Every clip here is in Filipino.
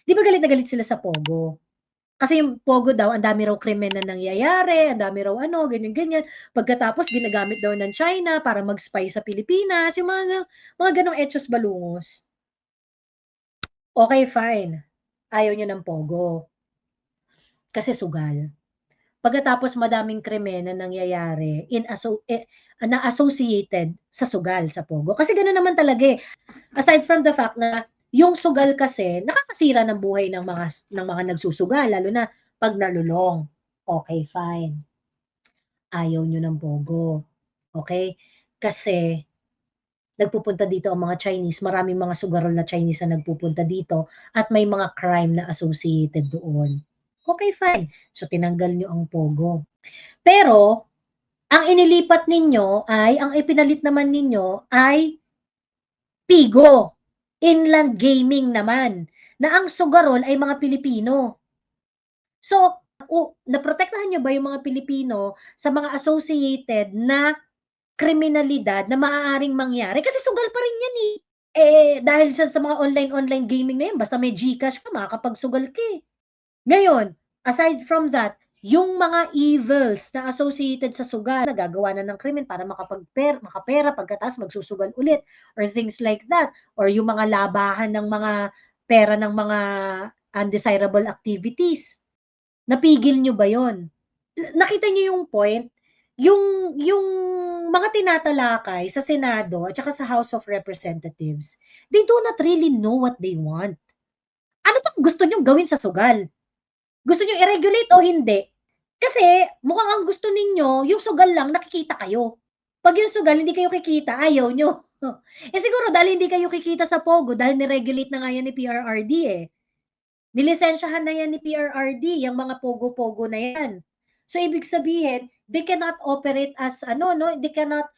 'Di ba galit na galit sila sa Pogo? Kasi yung Pogo daw ang dami raw krimen na nangyayari, ang dami raw ano, ganyan-ganyan. Pagkatapos ginagamit daw ng China para mag-spy sa Pilipinas, yung mga gano'ng etyos balungos. Okey, fine. Ayaw niyo ng Pogo, kasi sugal. Pagkatapos madaming krimen na nangyayari na associated sa sugal, sa Pogo. Kasi gano'n naman talaga, eh. Aside from the fact na yung sugal kasi nakakasira ng buhay ng mga nagsusugal lalo na 'pag nalulong. Okey, fine. Ayaw niyo ng Pogo, okey? Kasi nagpupunta dito ang mga Chinese, maraming mga sugarol na Chinese na nagpupunta dito at may mga crime na associated doon. Okey, fine. So tinanggal niyo ang Pogo. Pero ang inilipat ninyo ay ang ipinalit naman ninyo ay Pigo, inland gaming naman, na ang sugarol ay mga Pilipino. So, naprotektahan niyo ba yung mga Pilipino sa mga associated na kriminalidad na maaaring mangyari? Kasi sugal pa rin yan, eh. Dahil sa mga online gaming na yan basta may GCash ka makakapagsugal ka, eh. Ngayon, aside from that, yung mga evils na associated sa sugal, nagagawa na ng krimen para makapera pagkatapos magsusugal ulit or things like that or yung mga labahan ng mga pera ng mga undesirable activities. Napigil niyo ba 'yon? Nakita niyo yung point? Yung mga tinatalakay sa Senado at saka sa House of Representatives, they do not really know what they want. Ano bang gusto niyong gawin sa sugal? Gusto niyo i-regulate o hindi? Kasi mukhang ang gusto ninyo yung sugal lang nakikita kayo. 'Pag yung sugal hindi kayo kikita ayaw niyo. Siguro dahil hindi kayo kikita sa Pogo dahil ni-regulate na nga yan ni PRRD, eh. Nilisensyahan na yan ni PRRD yang mga Pogo-Pogo na yan. So ibig sabihin, they cannot operate as ano 'no, they cannot,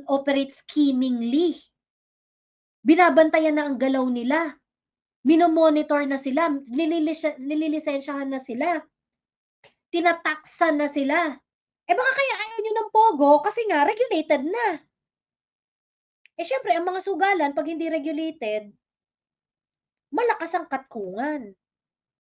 operate schemingly. Binabantayan na ang galaw nila, mino-monitor na sila, nililisensyahan na sila. Tinataksan na sila. Baka kaya ayaw niyo ng Pogo kasi nga regulated na. Siyempre ang mga sugalan 'pag hindi regulated, malakas ang katkungan.